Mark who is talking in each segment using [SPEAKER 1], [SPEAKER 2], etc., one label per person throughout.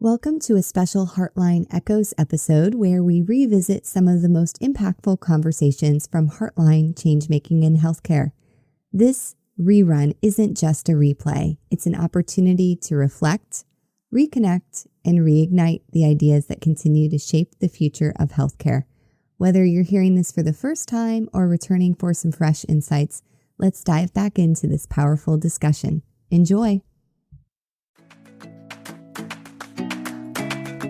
[SPEAKER 1] Welcome to a special Heartline Echoes episode where we revisit some of the most impactful conversations from Heartline Changemaking in Healthcare. This rerun isn't just a replay, it's an opportunity to reflect, reconnect, and reignite the ideas that continue to shape the future of healthcare. Whether you're hearing this for the first time or returning for some fresh insights, let's dive back into this powerful discussion. Enjoy!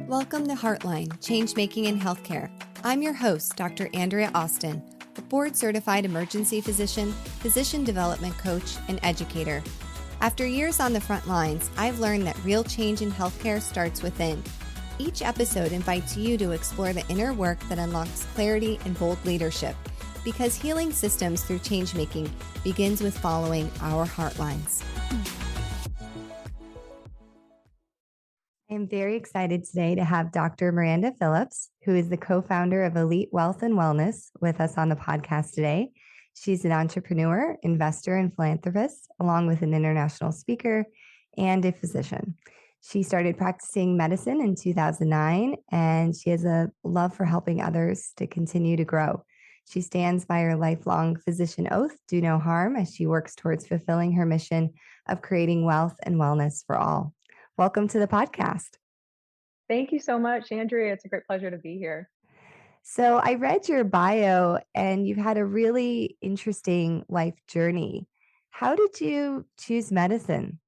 [SPEAKER 1] Welcome to Heartline, Changemaking in Healthcare. I'm your host, Dr. Andrea Austin, a board-certified emergency physician, physician development coach, and educator. After years on the front lines, I've learned that real change in healthcare starts within. Each episode invites you to explore the inner work that unlocks clarity and bold leadership, because healing systems through changemaking begins with following our heartlines. I am very excited today to have Dr. Miranda Phillips, who is the co-founder of Elite Wealth and Wellness, with us on the podcast today. She's an entrepreneur, investor, and philanthropist, along with an international speaker and a physician. She started practicing medicine in 2009, and she has a love for helping others to continue to grow. She stands by her lifelong physician oath, do no harm, as she works towards fulfilling her mission of creating wealth and wellness for all. Welcome to the podcast.
[SPEAKER 2] Thank you so much, Andrea. It's a great pleasure to be here.
[SPEAKER 1] So I read your bio and you've had a really interesting life journey. How did you choose medicine?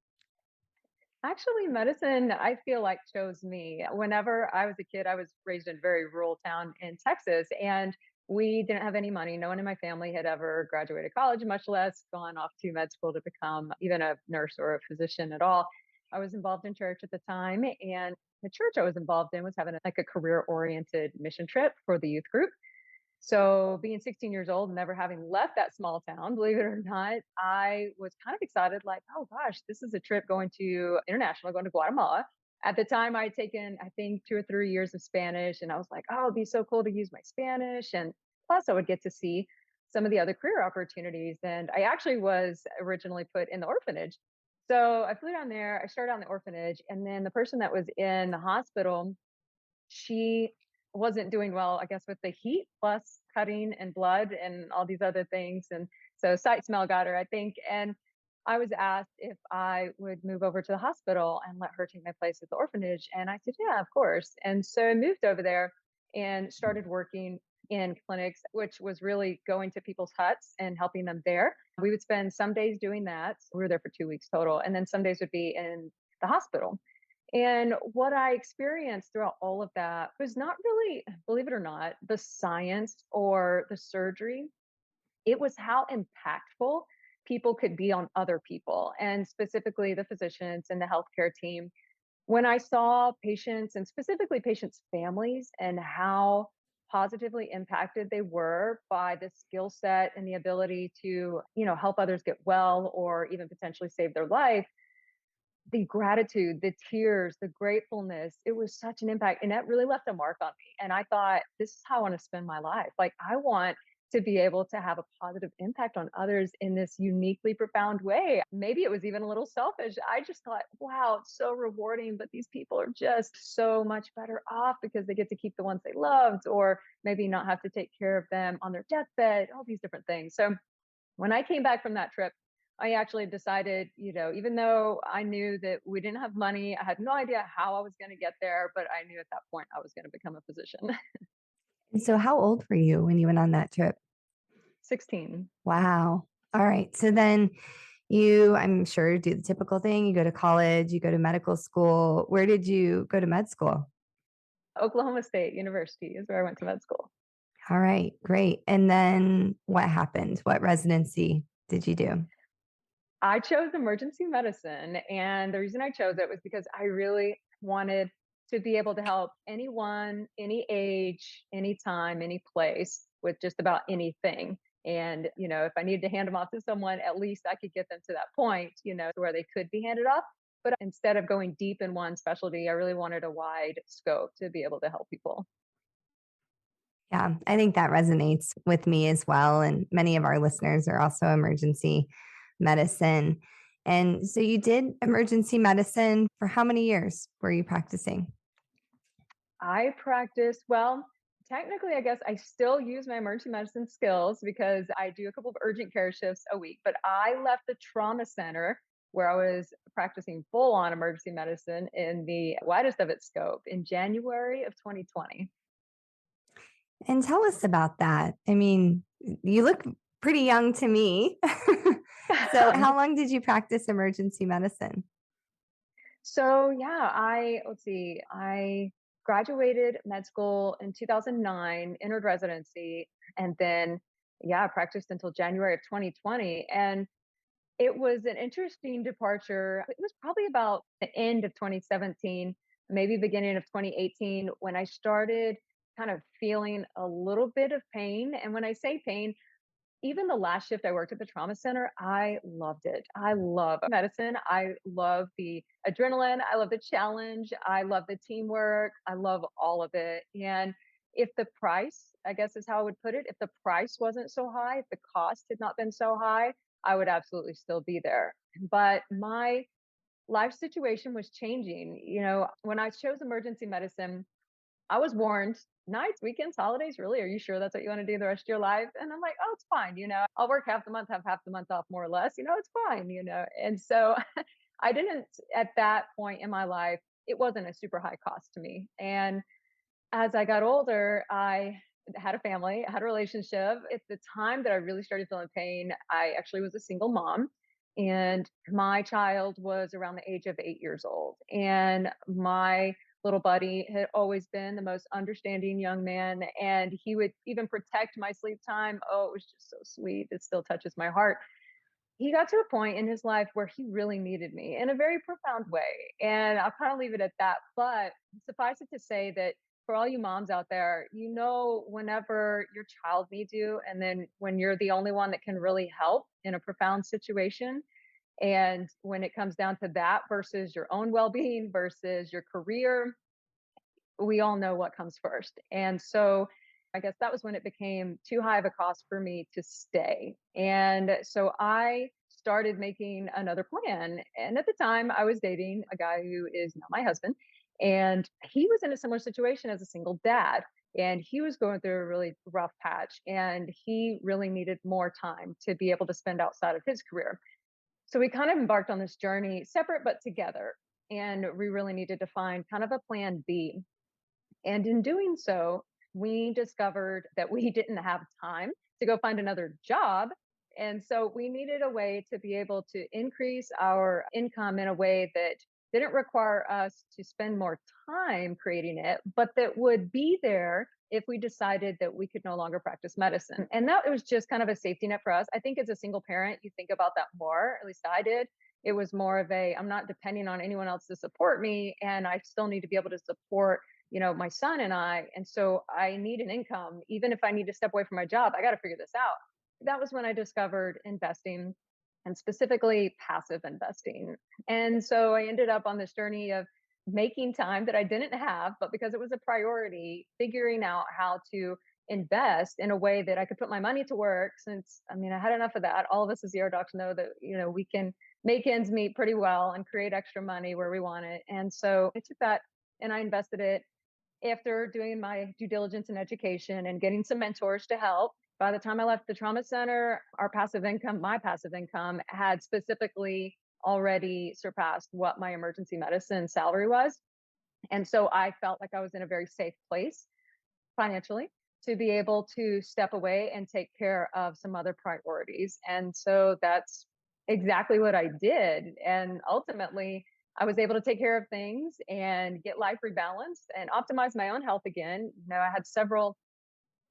[SPEAKER 2] Actually, medicine, I feel like, chose me. Whenever I was a kid, I was raised in a very rural town in Texas, and we didn't have any money. No one in my family had ever graduated college, much less gone off to med school to become even a nurse or a physician at all. I was involved in church at the time, and the church I was involved in was having like a career-oriented mission trip for the youth group. So being 16 years old and never having left that small town, believe it or not, I was kind of excited, like, oh gosh, this is a trip going to international, going to Guatemala. At the time, I had taken, I think, 2 or 3 years of Spanish, and I was like, oh, it'd be so cool to use my Spanish. And plus, I would get to see some of the other career opportunities. And I actually was originally put in the orphanage. So I flew down there, I started on the orphanage, and then the person that was in the hospital, she wasn't doing well, I guess, with the heat plus cutting and blood and all these other things. And so sight smell got her, I think. And I was asked if I would move over to the hospital and let her take my place at the orphanage. And I said, yeah, of course. And so I moved over there and started working in clinics, which was really going to people's huts and helping them there. We would spend some days doing that. We were there for 2 weeks total. And then some days would be in the hospital. And what I experienced throughout all of that was not really, believe it or not, the science or the surgery. It was how impactful people could be on other people, and specifically the physicians and the healthcare team. When I saw patients, and specifically patients' families, and how positively impacted they were by the skill set and the ability to, help others get well or even potentially save their life, the gratitude, the tears, the gratefulness, it was such an impact. And that really left a mark on me. And I thought, this is how I want to spend my life. Like, I want to be able to have a positive impact on others in this uniquely profound way. Maybe it was even a little selfish. I just thought, wow, it's so rewarding, but these people are just so much better off because they get to keep the ones they loved, or maybe not have to take care of them on their deathbed, all these different things. So when I came back from that trip, I actually decided, even though I knew that we didn't have money, I had no idea how I was going to get there, but I knew at that point I was going to become a physician.
[SPEAKER 1] And so how old were you when you went on that trip?
[SPEAKER 2] 16.
[SPEAKER 1] Wow. All right. So then you, I'm sure, do the typical thing. You go to college, you go to medical school. Where did you go to med school?
[SPEAKER 2] Oklahoma State University is where I went to med school.
[SPEAKER 1] All right, great. And then what happened? What residency did you do?
[SPEAKER 2] I chose emergency medicine. And the reason I chose it was because I really wanted to be able to help anyone, any age, any time, any place with just about anything. And, if I needed to hand them off to someone, at least I could get them to that point, where they could be handed off. But instead of going deep in one specialty, I really wanted a wide scope to be able to help people.
[SPEAKER 1] Yeah, I think that resonates with me as well. And many of our listeners are also emergency medicine. And so you did emergency medicine for how many years were you practicing?
[SPEAKER 2] I practice, well, technically, I guess I still use my emergency medicine skills because I do a couple of urgent care shifts a week, but I left the trauma center where I was practicing full on emergency medicine in the widest of its scope in January of 2020.
[SPEAKER 1] And tell us about that. I mean, you look pretty young to me. So, how long did you practice emergency medicine?
[SPEAKER 2] So yeah, let's see, I graduated med school in 2009, entered residency, and then yeah, I practiced until January of 2020. And it was an interesting departure. It was probably about the end of 2017, maybe beginning of 2018, when I started kind of feeling a little bit of pain. And when I say pain, even the last shift I worked at the trauma center, I loved it. I love medicine. I love the adrenaline. I love the challenge. I love the teamwork. I love all of it. And if the price, I guess is how I would put it, if the price wasn't so high, if the cost had not been so high, I would absolutely still be there. But my life situation was changing. When I chose emergency medicine, I was warned, nights, weekends, holidays, really? Are you sure that's what you want to do the rest of your life? And I'm like, oh, it's fine. I'll work half the month, have half the month off, more or less. It's fine. And so I didn't, at that point in my life, it wasn't a super high cost to me. And as I got older, I had a family, I had a relationship. At the time that I really started feeling pain, I actually was a single mom. And my child was around the age of 8 years old. And my little buddy had always been the most understanding young man. And he would even protect my sleep time. Oh, it was just so sweet. It still touches my heart. He got to a point in his life where he really needed me in a very profound way. And I'll kind of leave it at that. But suffice it to say that for all you moms out there, whenever your child needs you, and then when you're the only one that can really help in a profound situation, and when it comes down to that versus your own well being versus your career, we all know what comes first. And so I guess that was when it became too high of a cost for me to stay. And so I started making another plan. And at the time, I was dating a guy who is now my husband. And he was in a similar situation as a single dad. And he was going through a really rough patch. And he really needed more time to be able to spend outside of his career. So we kind of embarked on this journey separate but together. And we really needed to find kind of a plan B, and in doing so, we discovered that we didn't have time to go find another job. And so we needed a way to be able to increase our income in a way that didn't require us to spend more time creating it, but that would be there if we decided that we could no longer practice medicine. And that was just kind of a safety net for us. I think as a single parent, you think about that more, at least I did. It was more of I'm not depending on anyone else to support me, and I still need to be able to support my son and I. And so I need an income. Even if I need to step away from my job, I got to figure this out. That was when I discovered investing, and specifically passive investing. And so I ended up on this journey of making time that I didn't have, but because it was a priority, figuring out how to invest in a way that I could put my money to work. Since, I mean, I had enough of that. All of us as zero docs know that, we can make ends meet pretty well and create extra money where we want it. And so I took that and I invested it after doing my due diligence and education and getting some mentors to help. By the time I left the trauma center, my passive income had specifically already surpassed what my emergency medicine salary was. And so I felt like I was in a very safe place financially to be able to step away and take care of some other priorities. And so that's exactly what I did. And ultimately, I was able to take care of things and get life rebalanced and optimize my own health again. I had several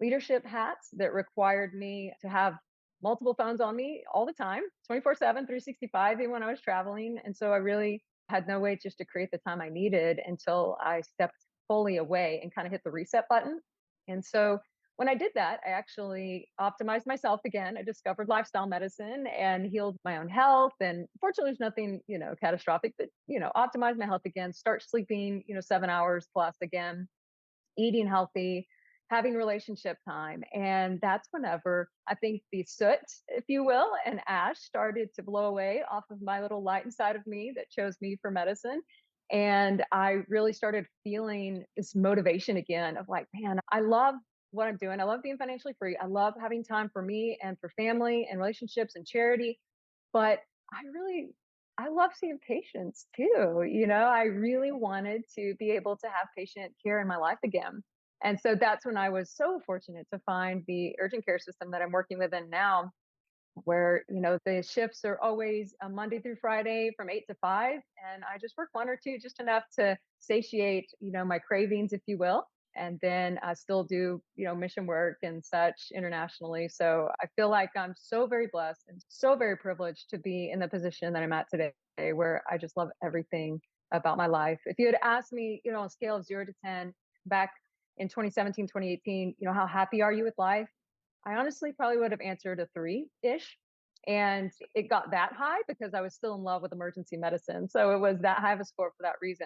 [SPEAKER 2] leadership hats that required me to have multiple phones on me all the time, 24/7, 365, even when I was traveling. And so I really had no way just to create the time I needed until I stepped fully away and kind of hit the reset button. And so when I did that, I actually optimized myself again. I discovered lifestyle medicine and healed my own health. And fortunately, there's nothing, catastrophic, but, optimize my health again, start sleeping, 7 hours plus again, eating healthy, having relationship time. And that's whenever I think the soot, if you will, and ash started to blow away off of my little light inside of me that chose me for medicine. And I really started feeling this motivation again of like, man, I love what I'm doing. I love being financially free. I love having time for me and for family and relationships and charity. But I love seeing patients too. I really wanted to be able to have patient care in my life again. And so that's when I was so fortunate to find the urgent care system that I'm working within now, where the shifts are always Monday through Friday from 8 to 5, and I just work one or two, just enough to satiate my cravings, if you will, and then I still do mission work and such internationally. So I feel like I'm so very blessed and so very privileged to be in the position that I'm at today, where I just love everything about my life. If you had asked me, on a scale of 0 to 10 back in 2017, 2018, how happy are you with life? I honestly probably would have answered a 3-ish. And it got that high because I was still in love with emergency medicine. So it was that high of a score for that reason.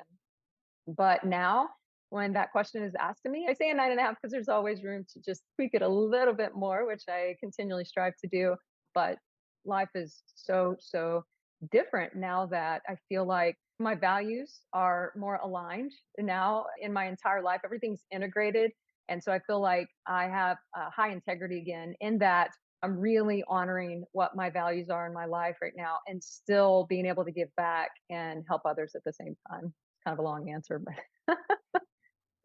[SPEAKER 2] But now, when that question is asked to me, I say a 9.5 because there's always room to just tweak it a little bit more, which I continually strive to do. But life is so, so different now that I feel like my values are more aligned now in my entire life. Everything's integrated. And so I feel like I have high integrity again, in that I'm really honoring what my values are in my life right now and still being able to give back and help others at the same time. Kind of a long answer, but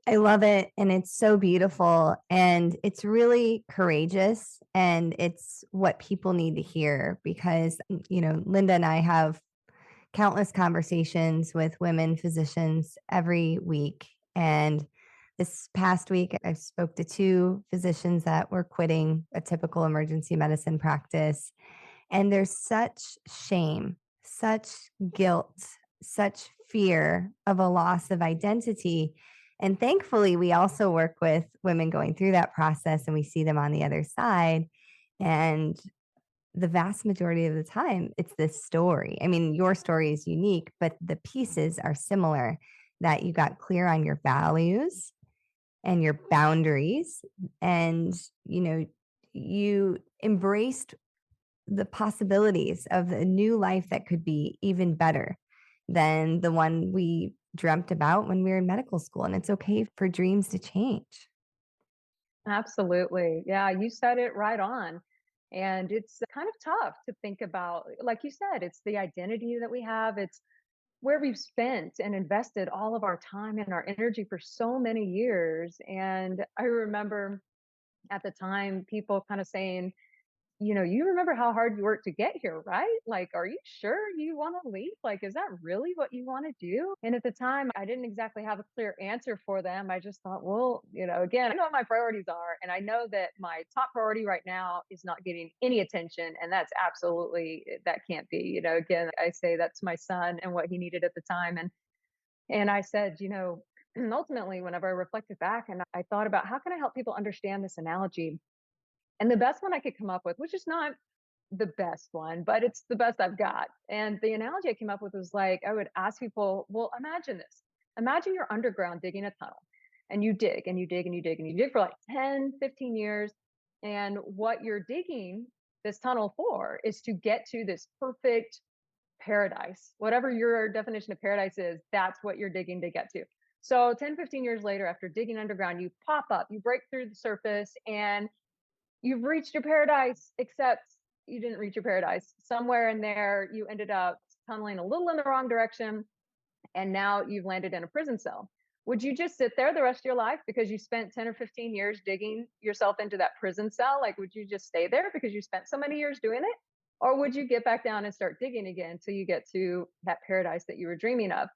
[SPEAKER 1] I love it. And it's so beautiful. And it's really courageous. And it's what people need to hear because, Linda and I have countless conversations with women physicians every week. And this past week, I spoke to two physicians that were quitting a typical emergency medicine practice. And there's such shame, such guilt, such fear of a loss of identity. And thankfully, we also work with women going through that process and we see them on the other side. And the vast majority of the time, it's this story. I mean, your story is unique, but the pieces are similar, that you got clear on your values and your boundaries. And, you embraced the possibilities of a new life that could be even better than the one we dreamt about when we were in medical school. And it's okay for dreams to change.
[SPEAKER 2] absolutely. Yeah, you said it right on. And it's kind of tough to think about. Like you said, it's the identity that we have, it's where we've spent and invested all of our time and our energy for so many years. And I remember at the time people kind of saying, you remember how hard you worked to get here, right? Like, are you sure you want to leave? Like, is that really what you want to do? And at the time, I didn't exactly have a clear answer for them. I just thought, well, again, I know what my priorities are. And I know that my top priority right now is not getting any attention. And that's absolutely, that can't be, again, I say that's my son and what he needed at the time. And I said, ultimately, whenever I reflected back and I thought about how can I help people understand this analogy, and the best one I could come up with, which is not the best one, but it's the best I've got. And the analogy I came up with was like, I would ask people, well, imagine this. Imagine you're underground digging a tunnel, and you dig and you dig and you dig and you dig for like 10, 15 years. And what you're digging this tunnel for is to get to this perfect paradise. Whatever your definition of paradise is, that's what you're digging to get to. So 10, 15 years later, after digging underground, you pop up, you break through the surface, and you've reached your paradise, except you didn't reach your paradise. Somewhere in there, you ended up tunneling a little in the wrong direction, and now you've landed in a prison cell. Would you just sit there the rest of your life because you spent 10 or 15 years digging yourself into that prison cell? Like, would you just stay there because you spent so many years doing it? Or would you get back down and start digging again until you get to that paradise that you were dreaming of?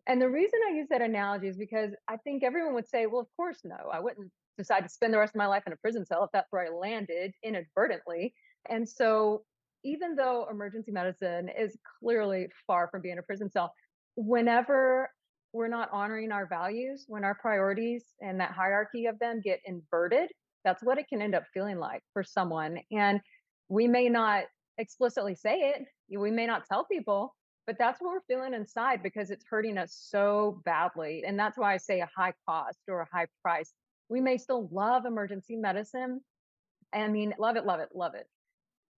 [SPEAKER 2] And the reason I use that analogy is because I think everyone would say, well, of course, no, I wouldn't decide to spend the rest of my life in a prison cell if that's where I landed inadvertently. And so, even though emergency medicine is clearly far from being a prison cell, whenever we're not honoring our values, when our priorities and that hierarchy of them get inverted, that's what it can end up feeling like for someone. And we may not explicitly say it, we may not tell people, but that's what we're feeling inside because it's hurting us so badly. And that's why I say a high cost or a high price. We may still love emergency medicine. I mean, love it, love it, love it.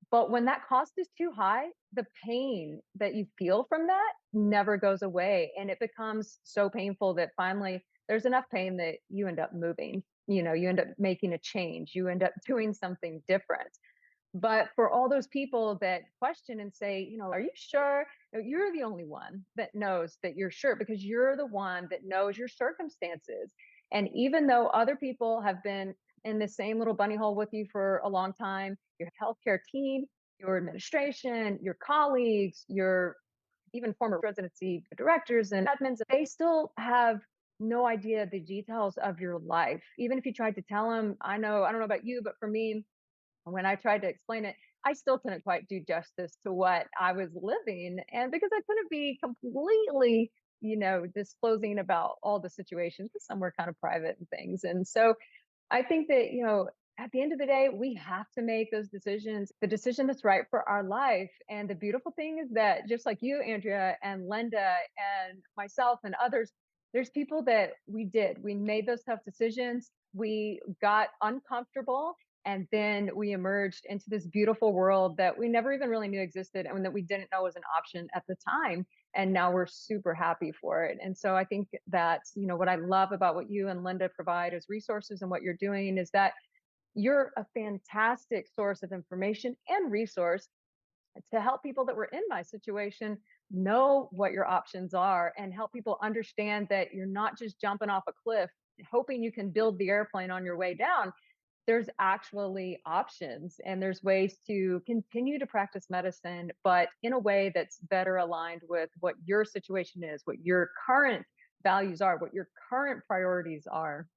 [SPEAKER 2] But when that cost is too high, the pain that you feel from that never goes away. And it becomes so painful that finally there's enough pain that you end up moving. You end up making a change, you end up doing something different. But for all those people that question and say, are you sure? No, you're the only one that knows that you're sure because you're the one that knows your circumstances. And even though other people have been in the same little bunny hole with you for a long time, your healthcare team, your administration, your colleagues, your even former residency directors and admins, they still have no idea the details of your life. Even if you tried to tell them, I don't know about you, but for me, when I tried to explain it, I still couldn't quite do justice to what I was living. And because I couldn't be completely, disclosing about all the situations, because some were kind of private and things. And so I think that, at the end of the day, we have to make those decisions, the decision that's right for our life. And the beautiful thing is that just like you, Andrea, and Linda, and myself, and others, there's people that we made those tough decisions. We got uncomfortable and then we emerged into this beautiful world that we never even really knew existed and that we didn't know was an option at the time. And now we're super happy for it. And so I think that's, what I love about what you and Linda provide as resources and what you're doing is that you're a fantastic source of information and resource to help people that were in my situation know what your options are and help people understand that you're not just jumping off a cliff hoping you can build the airplane on your way down. There's actually options and there's ways to continue to practice medicine, but in a way that's better aligned with what your situation is, what your current values are, what your current priorities are.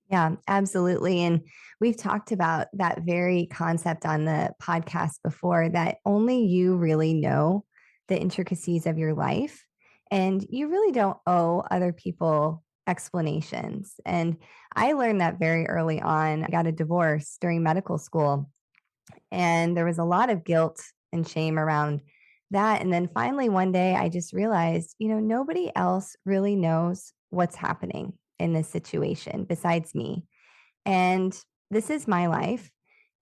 [SPEAKER 1] Yeah, absolutely. And we've talked about that very concept on the podcast before that only you really know the intricacies of your life. And you really don't owe other people explanations. And I learned that very early on. I got a divorce during medical school, and there was a lot of guilt and shame around that. And then finally, one day, I just realized, nobody else really knows what's happening in this situation besides me. And this is my life.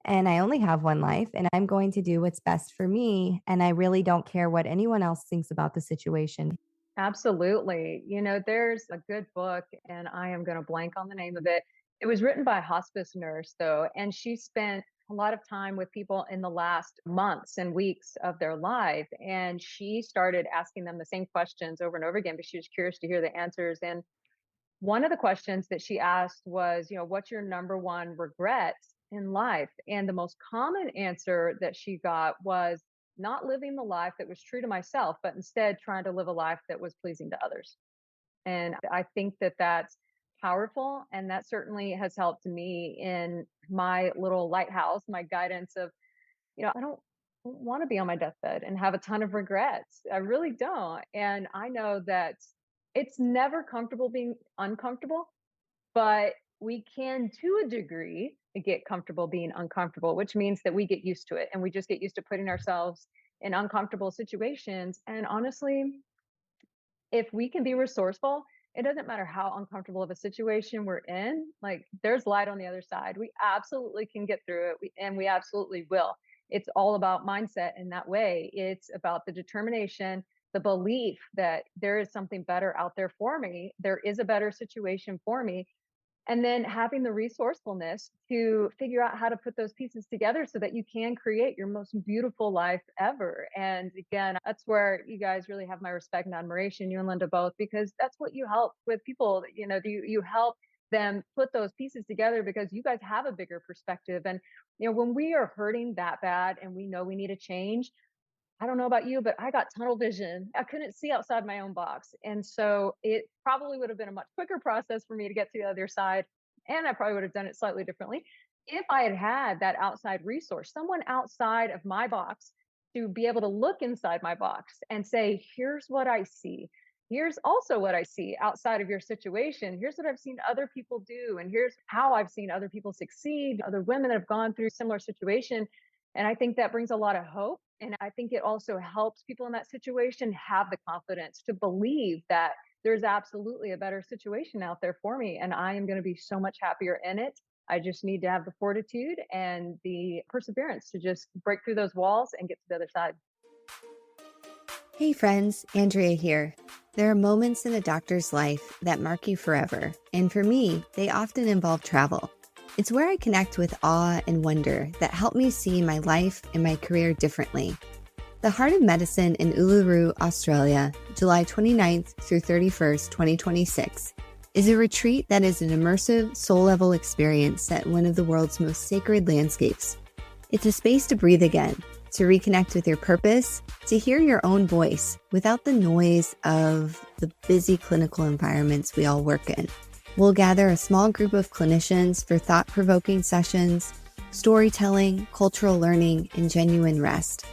[SPEAKER 1] And I only have one life, and I'm going to do what's best for me. And I really don't care what anyone else thinks about the situation.
[SPEAKER 2] Absolutely. There's a good book, and I am going to blank on the name of it. It was written by a hospice nurse, though, and she spent a lot of time with people in the last months and weeks of their life. And she started asking them the same questions over and over again because she was curious to hear the answers. And one of the questions that she asked was, what's your number one regret in life? And the most common answer that she got was not living the life that was true to myself, but instead trying to live a life that was pleasing to others. And I think that that's powerful. And that certainly has helped me in my little lighthouse, my guidance of, I don't want to be on my deathbed and have a ton of regrets. I really don't. And I know that it's never comfortable being uncomfortable, but we can, to a degree, get comfortable being uncomfortable, which means that we get used to it and we just get used to putting ourselves in uncomfortable situations. And honestly, if we can be resourceful, it doesn't matter how uncomfortable of a situation we're in, like there's light on the other side. We absolutely can get through it, and we absolutely will. It's all about mindset in that way. It's about the determination, the belief that there is something better out there for me. There is a better situation for me, and then having the resourcefulness to figure out how to put those pieces together so that you can create your most beautiful life ever. And again, that's where you guys really have my respect and admiration, you and Linda both, because that's what you help with people. You help them put those pieces together because you guys have a bigger perspective. And when we are hurting that bad and we know we need a change, I don't know about you, but I got tunnel vision. I couldn't see outside my own box. And so it probably would have been a much quicker process for me to get to the other side. And I probably would have done it slightly differently if I had had that outside resource, someone outside of my box to be able to look inside my box and say, here's what I see. Here's also what I see outside of your situation. Here's what I've seen other people do. And here's how I've seen other people succeed, other women that have gone through similar situation. And I think that brings a lot of hope. And I think it also helps people in that situation have the confidence to believe that there's absolutely a better situation out there for me. And I am going to be so much happier in it. I just need to have the fortitude and the perseverance to just break through those walls and get to the other side.
[SPEAKER 1] Hey friends, Andrea here. There are moments in a doctor's life that mark you forever, and for me, they often involve travel. It's where I connect with awe and wonder that help me see my life and my career differently. The Heart of Medicine in Uluru, Australia, July 29th through 31st, 2026, is a retreat that is an immersive, soul-level experience at one of the world's most sacred landscapes. It's a space to breathe again, to reconnect with your purpose, to hear your own voice without the noise of the busy clinical environments we all work in. We'll gather a small group of clinicians for thought-provoking sessions, storytelling, cultural learning, and genuine rest.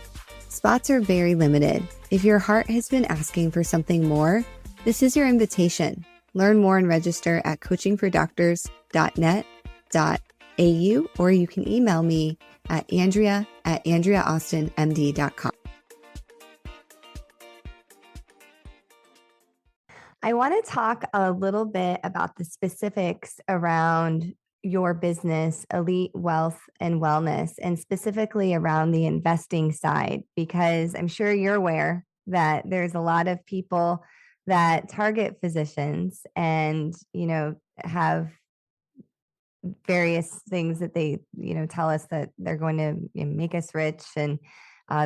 [SPEAKER 1] Spots are very limited. If your heart has been asking for something more, this is your invitation. Learn more and register at coachingfordoctors.net.au, or you can email me at andrea@andreaaustinmd.com. I want to talk a little bit about the specifics around your business, Elite Wealth and Wellness, and specifically around the investing side, because I'm sure you're aware that there's a lot of people that target physicians and, have various things that they, tell us that they're going to make us rich. And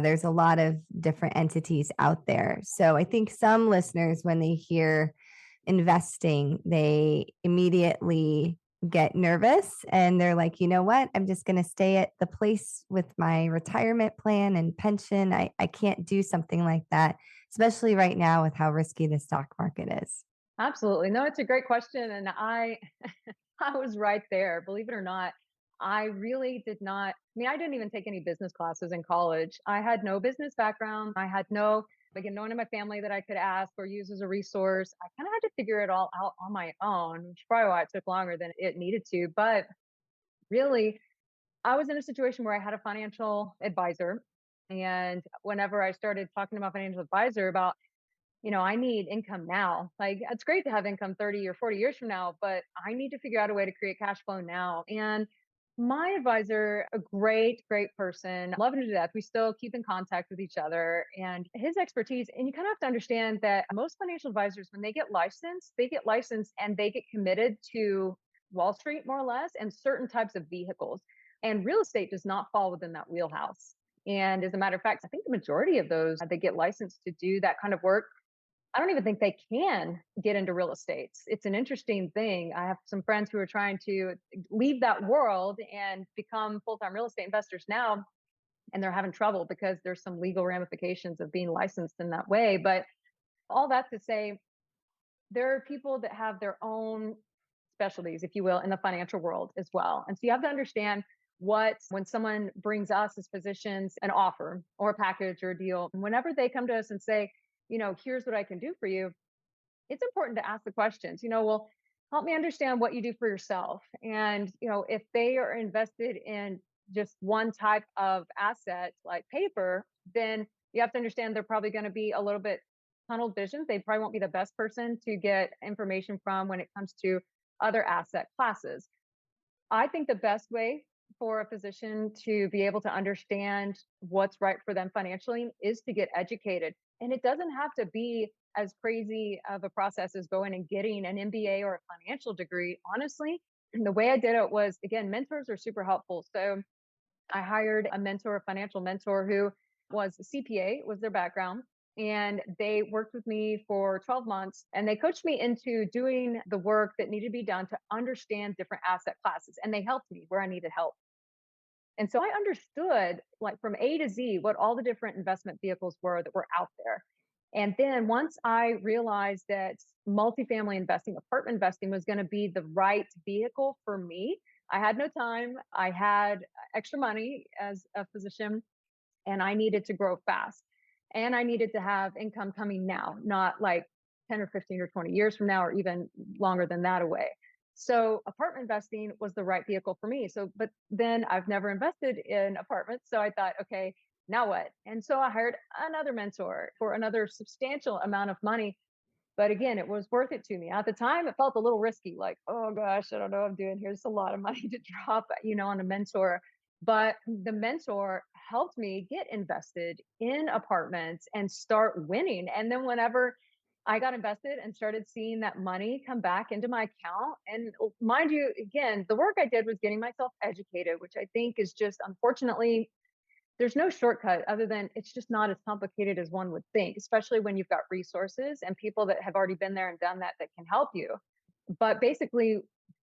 [SPEAKER 1] there's a lot of different entities out there. So I think some listeners, when they hear investing, they immediately get nervous and they're like, you know what? I'm just going to stay at the place with my retirement plan and pension. I can't do something like that, especially right now with how risky the stock market is.
[SPEAKER 2] Absolutely. No, it's a great question. And I was right there. Believe it or not, I really did not. I mean, I didn't even take any business classes in college. I had no business background. I had no one in my family that I could ask or use as a resource. I kind of had to figure it all out on my own, which is probably why it took longer than it needed to. But really, I was in a situation where I had a financial advisor. And whenever I started talking to my financial advisor about, I need income now. Like, it's great to have income 30 or 40 years from now, but I need to figure out a way to create cash flow now. And my advisor, a great, great person, love him to death. We still keep in contact with each other and his expertise. And you kind of have to understand that most financial advisors, when they get licensed and they get committed to Wall Street, more or less, and certain types of vehicles. And real estate does not fall within that wheelhouse. And as a matter of fact, I think the majority of those that get licensed to do that kind of work, I don't even think they can get into real estate. It's an interesting thing. I have some friends who are trying to leave that world and become full-time real estate investors now, and they're having trouble because there's some legal ramifications of being licensed in that way. But all that to say, there are people that have their own specialties, if you will, in the financial world as well. And so you have to understand when someone brings us as physicians an offer or a package or a deal, whenever they come to us and say, here's what I can do for you, it's important to ask the questions, well, help me understand what you do for yourself. And, if they are invested in just one type of asset like paper, then you have to understand they're probably going to be a little bit tunnel vision. They probably won't be the best person to get information from when it comes to other asset classes. I think the best way for a physician to be able to understand what's right for them financially is to get educated. And it doesn't have to be as crazy of a process as going and getting an MBA or a financial degree. Honestly, the way I did it was, again, mentors are super helpful. So I hired a mentor, a financial mentor who was a CPA, was their background. And they worked with me for 12 months and they coached me into doing the work that needed to be done to understand different asset classes. And they helped me where I needed help. And so I understood, like, from A to Z, what all the different investment vehicles were that were out there. And then once I realized that multifamily investing, apartment investing was going to be the right vehicle for me, I had no time. I had extra money as a physician and I needed to grow fast. And I needed to have income coming now, not like 10 or 15 or 20 years from now, or even longer than that away. So apartment investing was the right vehicle for me. So, but then I've never invested in apartments. So I thought, okay, now what? And so I hired another mentor for another substantial amount of money. But again, it was worth it to me. At the time, it felt a little risky, like, oh gosh, I don't know what I'm doing. Here's a lot of money to drop, on a mentor. But the mentor helped me get invested in apartments and start winning. And then whenever I got invested and started seeing that money come back into my account, and mind you, again, the work I did was getting myself educated, which I think is just unfortunately there's no shortcut other than it's just not as complicated as one would think, especially when you've got resources and people that have already been there and done that that can help you. But basically,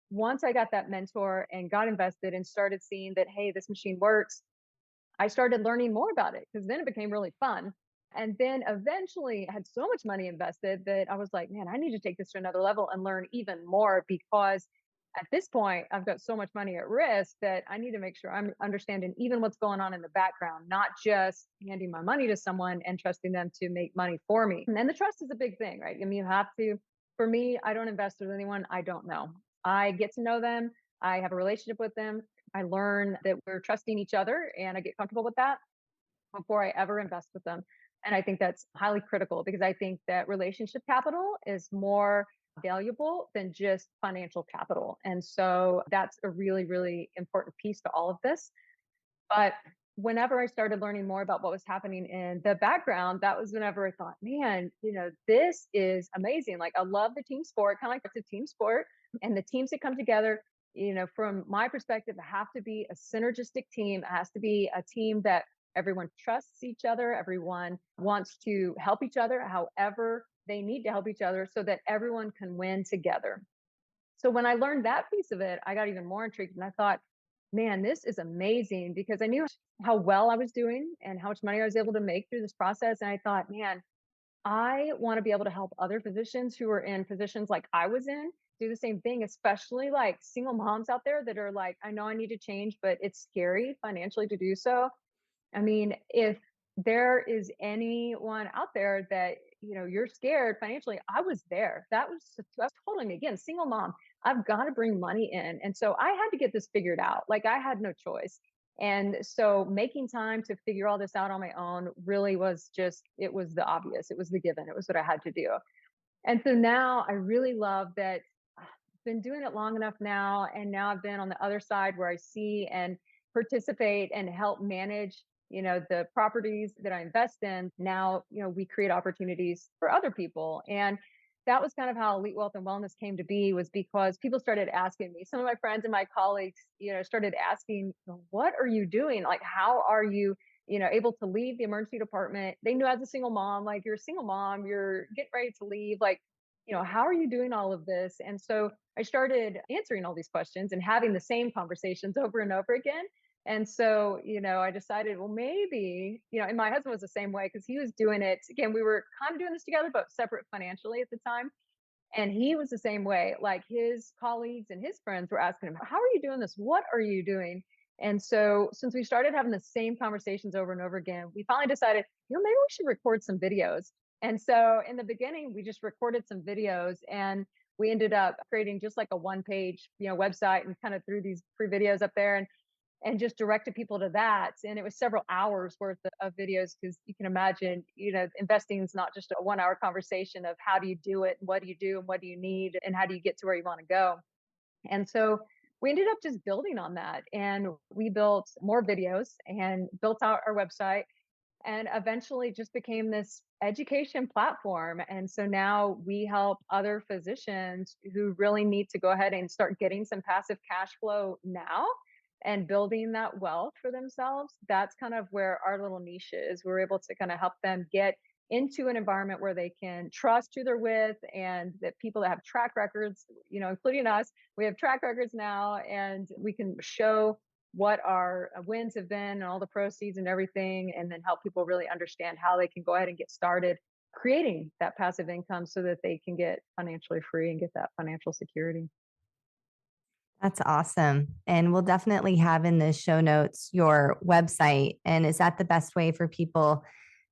[SPEAKER 2] once I got that mentor and got invested and started seeing that, hey, this machine works, I started learning more about it because then it became really fun. And then eventually I had so much money invested that I was like, man, I need to take this to another level and learn even more because at this point I've got so much money at risk that I need to make sure I'm understanding even what's going on in the background, not just handing my money to someone and trusting them to make money for me. And then the trust is a big thing, right? I mean, you have to, for me, I don't invest with anyone I don't know. I get to know them. I have a relationship with them. I learn that we're trusting each other and I get comfortable with that before I ever invest with them. And I think that's highly critical because I think that relationship capital is more valuable than just financial capital. And so that's a really, really important piece to all of this. But whenever I started learning more about what was happening in the background, that was whenever I thought, man, this is amazing. Like, I love the team sport, kind of like it's a team sport, and the teams that come together. From my perspective, it have to be a synergistic team. It has to be a team that everyone trusts each other. Everyone wants to help each other, however they need to help each other, so that everyone can win together. So when I learned that piece of it, I got even more intrigued and I thought, man, this is amazing because I knew how well I was doing and how much money I was able to make through this process. And I thought, man, I want to be able to help other physicians who are in positions like I was in do the same thing, especially like single moms out there that are like, I know I need to change, but it's scary financially to do so. I mean, if there is anyone out there that, you're scared financially, I was there. That's totally me. Again, single mom, I've got to bring money in. And so I had to get this figured out. Like, I had no choice. And so making time to figure all this out on my own really was just, it was the obvious. It was the given. It was what I had to do. And so now I really love that I've been doing it long enough now. And now I've been on the other side where I see and participate and help manage, the properties that I invest in. Now, we create opportunities for other people. And that was kind of how Elite Wealth and Wellness came to be, was because people started asking me, some of my friends and my colleagues, started asking, what are you doing? Like, how are you able to leave the emergency department? They knew as a single mom, like, you're a single mom, you're getting ready to leave. Like, how are you doing all of this? And so I started answering all these questions and having the same conversations over and over again. And so, I decided, well, maybe, and my husband was the same way because he was doing it. Again, we were kind of doing this together, but separate financially at the time. And he was the same way. Like, his colleagues and his friends were asking him, how are you doing this? What are you doing? And so, since we started having the same conversations over and over again, we finally decided, maybe we should record some videos. And so, in the beginning, we just recorded some videos and we ended up creating just like a one page, website, and kind of threw these free videos up there and just directed people to that. And it was several hours worth of videos because you can imagine, investing is not just a 1 hour conversation of how do you do it, what do you do, and what do you need, and how do you get to where you want to go. And so we ended up just building on that. And we built more videos and built out our website and eventually just became this education platform. And so now we help other physicians who really need to go ahead and start getting some passive cash flow now and building that wealth for themselves. That's kind of where our little niche is. We're able to kind of help them get into an environment where they can trust who they're with, and that people that have track records, including us, we have track records now, and we can show what our wins have been and all the proceeds and everything, and then help people really understand how they can go ahead and get started creating that passive income so that they can get financially free and get that financial security.
[SPEAKER 1] That's awesome. And we'll definitely have in the show notes your website. And is that the best way for people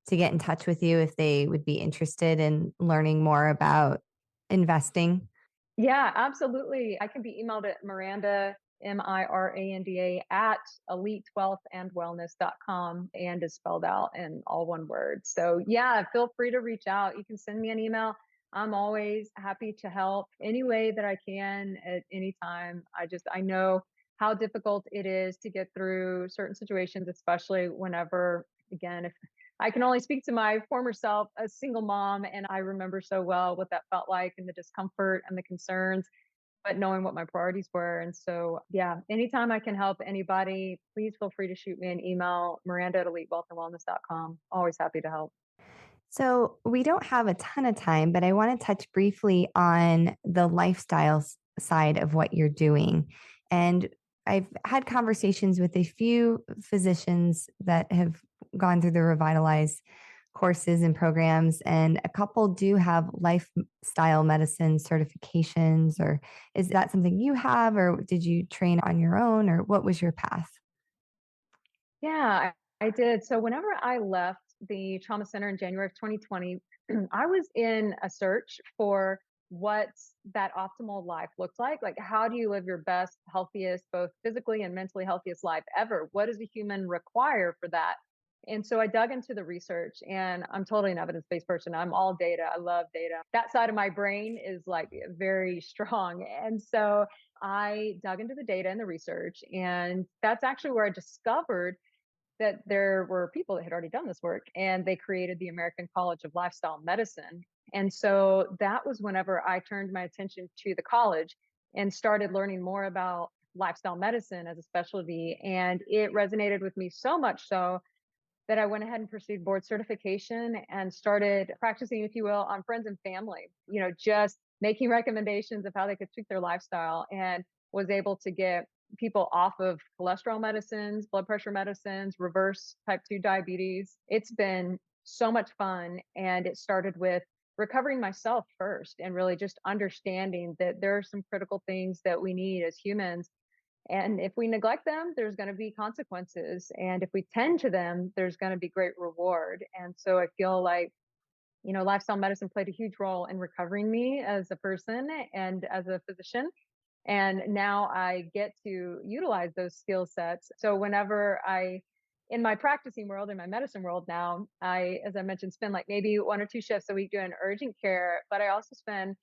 [SPEAKER 1] to get in touch with you if they would be interested in learning more about investing?
[SPEAKER 2] Yeah, absolutely. I can be emailed at Miranda, Miranda at elitewealthandwellness.com, and is spelled out in all one word. So yeah, feel free to reach out. You can send me an email. I'm always happy to help any way that I can at any time. I know how difficult it is to get through certain situations, especially whenever, again, if I can only speak to my former self, a single mom, and I remember so well what that felt like and the discomfort and the concerns, but knowing what my priorities were. And so, yeah, anytime I can help anybody, please feel free to shoot me an email, Miranda at elitewealthandwellness.com. Always happy to help.
[SPEAKER 1] So we don't have a ton of time, but I want to touch briefly on the side of what you're doing. And I've had conversations with a few physicians that have gone through the Revitalize courses and programs, and a couple do have lifestyle medicine certifications. Or is that something you have, or did you train on your own, or what was your path?
[SPEAKER 2] Yeah, I did. So whenever I left the trauma center in January of 2020, I was in a search for what that optimal life looked like. Like, how do you live your best, healthiest, both physically and mentally healthiest life ever? What does a human require for that? And so I dug into the research, and I'm totally an evidence based person. I'm all data. I love data. That side of my brain is like very strong. And so I dug into the data and the research. And that's actually where I discovered that there were people that had already done this work, and they created the American College of Lifestyle Medicine. And so that was whenever I turned my attention to the college and started learning more about lifestyle medicine as a specialty. And it resonated with me so much so that I went ahead and pursued board certification and started practicing, if you will, on friends and family, just making recommendations of how they could tweak their lifestyle, and was able to get people off of cholesterol medicines, blood pressure medicines, reverse type 2 diabetes. It's been so much fun. And it started with recovering myself first and really just understanding that there are some critical things that we need as humans, and if we neglect them, there's going to be consequences. And if we tend to them, there's going to be great reward. And so I feel like, lifestyle medicine played a huge role in recovering me as a person and as a physician. And now I get to utilize those skill sets. So whenever in my practicing world, in my medicine world now, as I mentioned, spend like maybe 1 or 2 shifts a week doing urgent care, but I also spend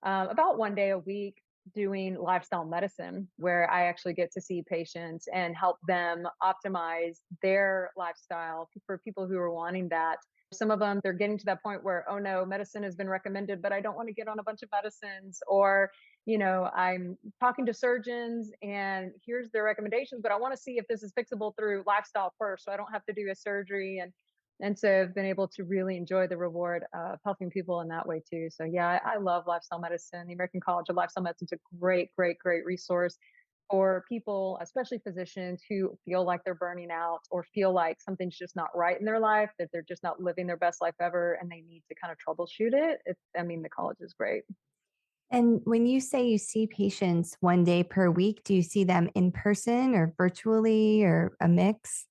[SPEAKER 2] about 1 day a week doing lifestyle medicine, where I actually get to see patients and help them optimize their lifestyle for people who are wanting that. Some of them, they're getting to that point where, oh no, medicine has been recommended, but I don't want to get on a bunch of medicines. Or, I'm talking to surgeons and here's their recommendations, but I want to see if this is fixable through lifestyle first, so I don't have to do a surgery. And so I've been able to really enjoy the reward of helping people in that way too. So yeah, I love lifestyle medicine. The American College of Lifestyle Medicine is a great, great, great resource for people, especially physicians who feel like they're burning out or feel like something's just not right in their life, that they're just not living their best life ever, and they need to kind of troubleshoot it. The college is great.
[SPEAKER 1] And when you say you see patients 1 day per week, do you see them in person or virtually or a mix?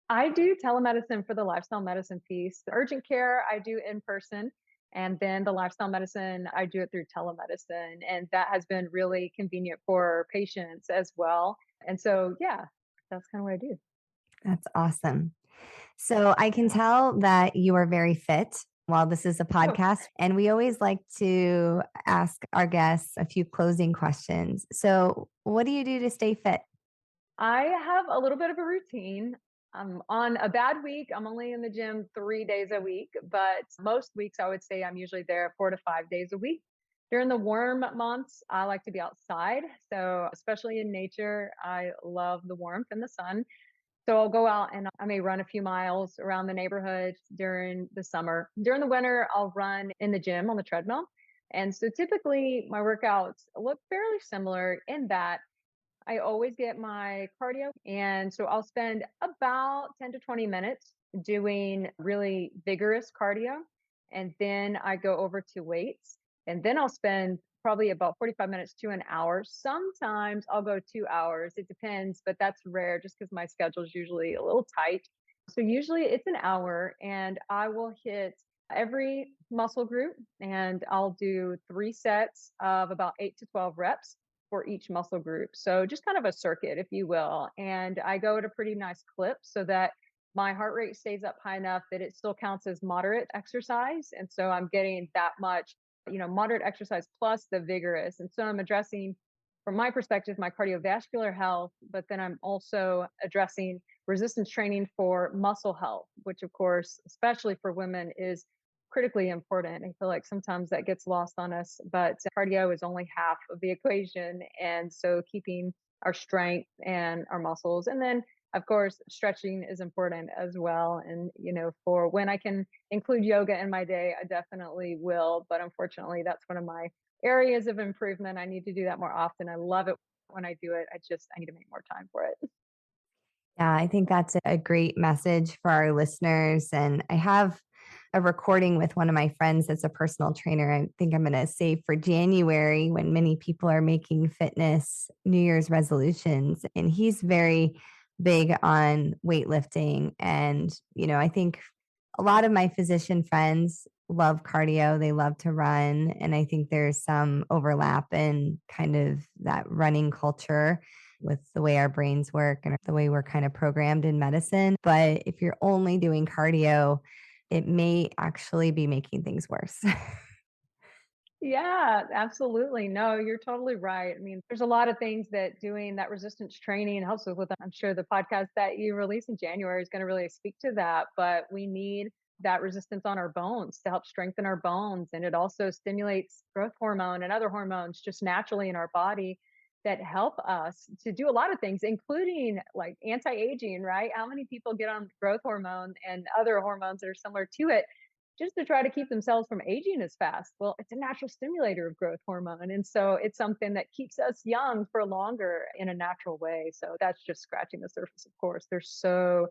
[SPEAKER 2] I do telemedicine for the lifestyle medicine piece. The urgent care, I do in person. And then the lifestyle medicine, I do it through telemedicine. And that has been really convenient for patients as well. And so, yeah, that's kind of what I do.
[SPEAKER 1] That's awesome. So I can tell that you are very fit while this is a
[SPEAKER 2] Oh,
[SPEAKER 1] podcast. And we always like to ask our guests a few closing questions. So, what do you do to stay fit?
[SPEAKER 2] I have a little bit of a routine. On a bad week, I'm only in the gym 3 days a week, but most weeks I would say I'm usually there 4 to 5 days a week. During the warm months, I like to be outside. So, especially in nature, I love the warmth and the sun. So I'll go out and I may run a few miles around the neighborhood during the summer. During the winter, I'll run in the gym on the treadmill. And so typically my workouts look fairly similar in that I always get my cardio. And so I'll spend about 10 to 20 minutes doing really vigorous cardio. And then I go over to weights. And then I'll spend probably about 45 minutes to an hour. Sometimes I'll go 2 hours. It depends, but that's rare just because my schedule is usually a little tight. So usually it's an hour, and I will hit every muscle group, and I'll do 3 sets of about 8 to 12 reps for each muscle group. So just kind of a circuit, if you will. And I go at a pretty nice clip so that my heart rate stays up high enough that it still counts as moderate exercise. And so I'm getting that much, moderate exercise plus the vigorous. And so I'm addressing, from my perspective, my cardiovascular health, but then I'm also addressing resistance training for muscle health, which, of course, especially for women, is critically important. I feel like sometimes that gets lost on us, but cardio is only half of the equation. And so keeping our strength and our muscles, and then of course stretching is important as well. And for when I can include yoga in my day, I definitely will, but unfortunately that's one of my areas of improvement. I need to do that more often. I love it when I do it. I need to make more time for it.
[SPEAKER 1] Yeah, I think that's a great message for our listeners. And I have a recording with one of my friends that's a personal trainer. I think I'm going to save for January when many people are making fitness New Year's resolutions. And he's very big on weightlifting. And, I think a lot of my physician friends love cardio, they love to run. And I think there's some overlap in kind of that running culture with the way our brains work and the way we're kind of programmed in medicine. But if you're only doing cardio, it may actually be making things worse.
[SPEAKER 2] Yeah, absolutely. No, you're totally right. I mean, there's a lot of things that doing that resistance training helps with. I'm sure the podcast that you release in January is going to really speak to that. But we need that resistance on our bones to help strengthen our bones. And it also stimulates growth hormone and other hormones just naturally in our body that help us to do a lot of things, including like anti aging, right? How many people get on growth hormone and other hormones that are similar to it just to try to keep themselves from aging as fast? Well, it's a natural stimulator of growth hormone. And so it's something that keeps us young for longer in a natural way. So that's just scratching the surface, of course. There's so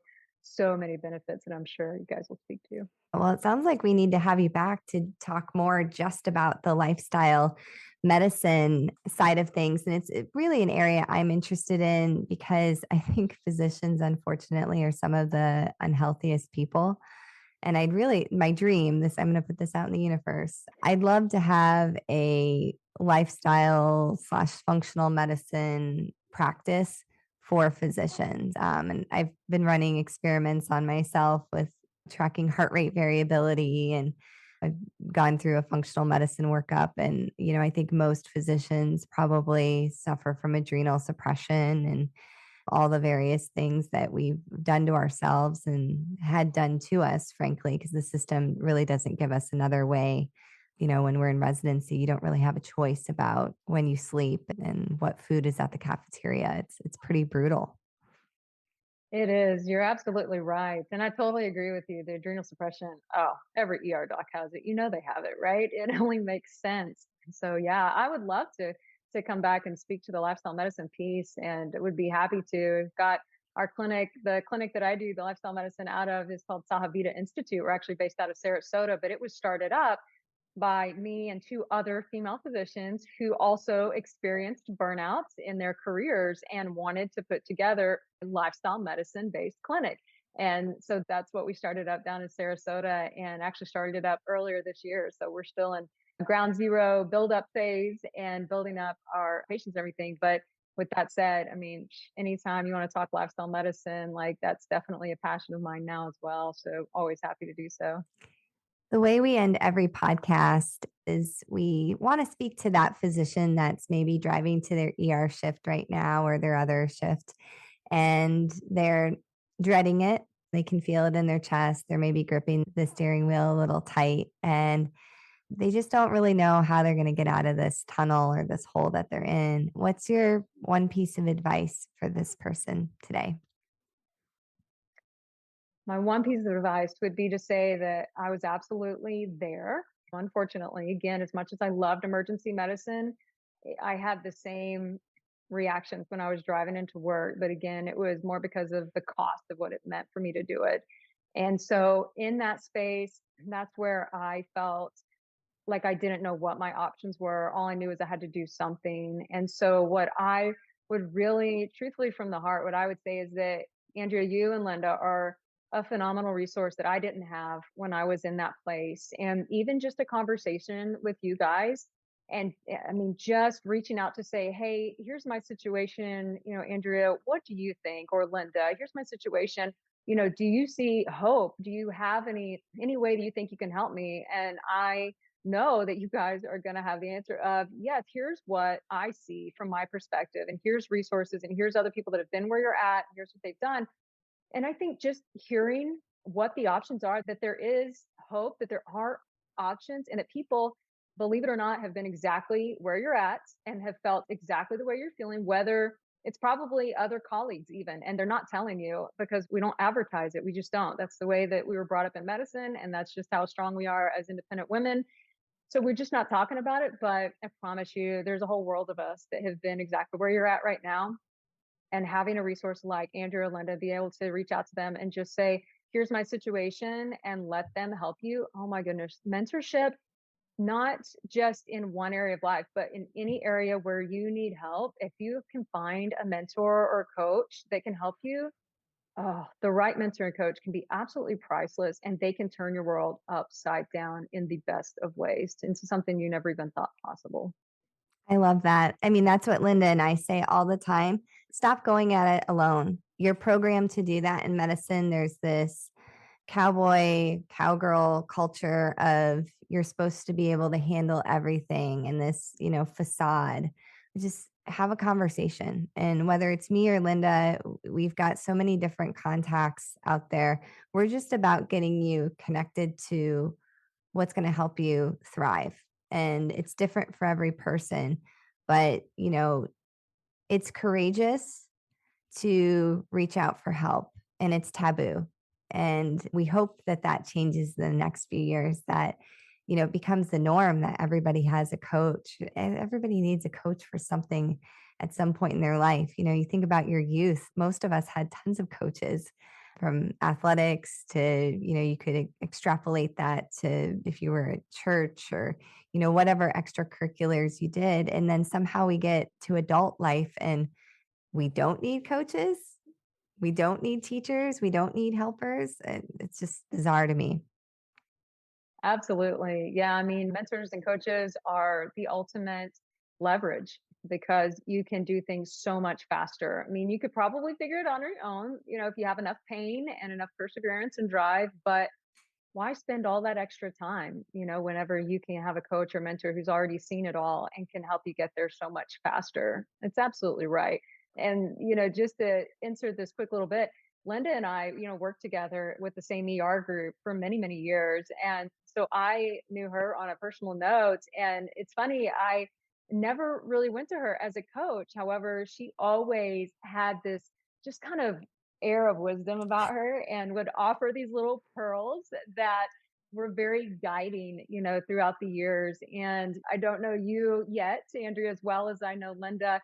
[SPEAKER 2] many benefits that I'm sure you guys will speak to.
[SPEAKER 1] Well, it sounds like we need to have you back to talk more just about the lifestyle medicine side of things. And it's really an area I'm interested in because I think physicians, unfortunately, are some of the unhealthiest people. And I'd really, my dream, this, I'm going to put this out in the universe. I'd love to have a lifestyle slash functional medicine practice for physicians. And I've been running experiments on myself with tracking heart rate variability, and I've gone through a functional medicine workup. And, I think most physicians probably suffer from adrenal suppression and all the various things that we've done to ourselves and had done to us, frankly, because the system really doesn't give us another way. When we're in residency, you don't really have a choice about when you sleep and what food is at the cafeteria. It's pretty brutal.
[SPEAKER 2] It is. You're absolutely right. And I totally agree with you. The adrenal suppression, oh, every ER doc has it. They have it, right? It only makes sense. So yeah, I would love to come back and speak to the lifestyle medicine piece, and would be happy to. We've got our clinic, the clinic that I do the lifestyle medicine out of is called Sahavita Institute. We're actually based out of Sarasota, but it was started up by me and two other female physicians who also experienced burnouts in their careers and wanted to put together a lifestyle medicine based clinic. And so that's what we started up down in Sarasota, and actually started it up earlier this year. So we're still in ground zero build up phase and building up our patients and everything. But with that said, I mean, anytime you want to talk lifestyle medicine, like that's definitely a passion of mine now as well. So always happy to do so.
[SPEAKER 1] The way we end every podcast is we want to speak to that physician that's maybe driving to their ER shift right now or their other shift, and they're dreading it. They can feel it in their chest. They're maybe gripping the steering wheel a little tight, and they just don't really know how they're going to get out of this tunnel or this hole that they're in. What's your one piece of advice for this person today?
[SPEAKER 2] My one piece of advice would be to say that I was absolutely there. Unfortunately, again, as much as I loved emergency medicine, I had the same reactions when I was driving into work. But again, it was more because of the cost of what it meant for me to do it. And so, in that space, that's where I felt like I didn't know what my options were. All I knew is I had to do something. And so, what I would really, truthfully, from the heart, what I would say is that Andrea, you and Linda are a phenomenal resource that I didn't have when I was in that place. And even just a conversation with you guys. And I mean, just reaching out to say, hey, here's my situation. Andrea, what do you think? Or Linda, here's my situation. do you see hope? Do you have any way that you think you can help me? And I know that you guys are going to have the answer of, yes, here's what I see from my perspective, and here's resources, and here's other people that have been where you're at, and here's what they've done. And I think just hearing what the options are, that there is hope, that there are options, and that people, believe it or not, have been exactly where you're at and have felt exactly the way you're feeling, whether it's probably other colleagues even, and they're not telling you because we don't advertise it. We just don't. That's the way that we were brought up in medicine, and that's just how strong we are as independent women. So we're just not talking about it, but I promise you, there's a whole world of us that have been exactly where you're at right now, and having a resource like Andrea or Linda, be able to reach out to them and just say, here's my situation, and let them help you. Oh my goodness. Mentorship, not just in one area of life, but in any area where you need help. If you can find a mentor or a coach that can help you, oh, the right mentor and coach can be absolutely priceless, and they can turn your world upside down in the best of ways into something you never even thought possible.
[SPEAKER 1] I love that. I mean, that's what Linda and I say all the time. Stop going at it alone. You're programmed to do that in medicine. There's this cowboy, cowgirl culture of you're supposed to be able to handle everything in this, facade. Just have a conversation. And whether it's me or Linda, we've got so many different contacts out there. We're just about getting you connected to what's going to help you thrive. And it's different for every person, but it's courageous to reach out for help, and it's taboo. And we hope that that changes in the next few years, that it becomes the norm that everybody has a coach. And everybody needs a coach for something at some point in their life. You think about your youth, most of us had tons of coaches, from athletics to, you could extrapolate that to if you were at church or, whatever extracurriculars you did. And then somehow we get to adult life and we don't need coaches. We don't need teachers. We don't need helpers. It's just bizarre to me.
[SPEAKER 2] Absolutely. Yeah. I mean, mentors and coaches are the ultimate leverage because you can do things so much faster. I mean, you could probably figure it out on your own, if you have enough pain and enough perseverance and drive, but why spend all that extra time, whenever you can have a coach or mentor who's already seen it all and can help you get there so much faster? It's absolutely right. And, just to insert this quick little bit, Linda and I, worked together with the same ER group for many, many years. And so I knew her on a personal note. And it's funny, I never really went to her as a coach. However, she always had this just kind of air of wisdom about her and would offer these little pearls that were very guiding, throughout the years. And I don't know you yet, Andrea, as well as I know Linda,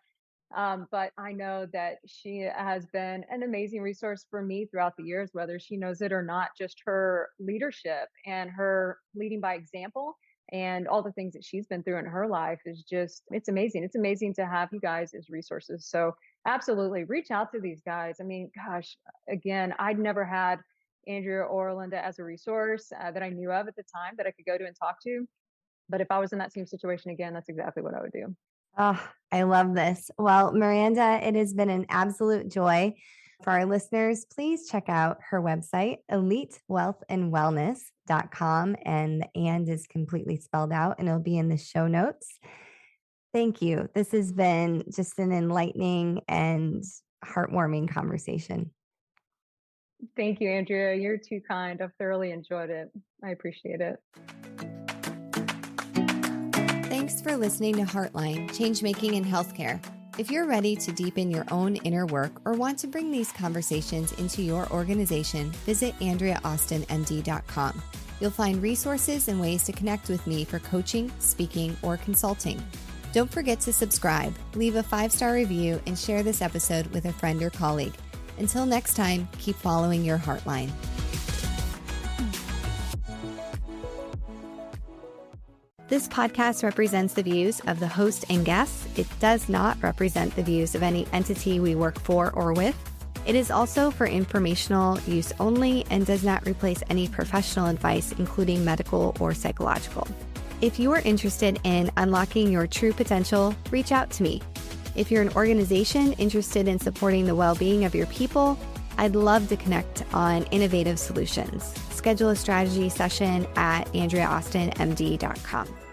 [SPEAKER 2] but I know that she has been an amazing resource for me throughout the years, whether she knows it or not. Just her leadership and her leading by example and all the things that she's been through in her life is just, it's amazing. It's amazing to have you guys as resources. So absolutely reach out to these guys. I mean, gosh, again, I'd never had Andrea or Linda as a resource that I knew of at the time that I could go to and talk to. But if I was in that same situation again, that's exactly what I would do.
[SPEAKER 1] Oh, I love this. Well, Miranda, it has been an absolute joy. For our listeners, please check out her website, elitewealthandwellness.com. And the and is completely spelled out, and it'll be in the show notes. Thank you. This has been just an enlightening and heartwarming conversation.
[SPEAKER 2] Thank you, Andrea. You're too kind. I've thoroughly enjoyed it. I appreciate it.
[SPEAKER 1] Thanks for listening to Heartline, Changemaking in Healthcare. If you're ready to deepen your own inner work or want to bring these conversations into your organization, visit AndreaAustinMD.com. You'll find resources and ways to connect with me for coaching, speaking, or consulting. Don't forget to subscribe, leave a 5-star review, and share this episode with a friend or colleague. Until next time, keep following your Heartline. This podcast represents the views of the host and guests. It does not represent the views of any entity we work for or with. It is also for informational use only and does not replace any professional advice, including medical or psychological. If you are interested in unlocking your true potential, reach out to me. If you're an organization interested in supporting the well-being of your people, I'd love to connect on innovative solutions. Schedule a strategy session at AndreaAustinMD.com.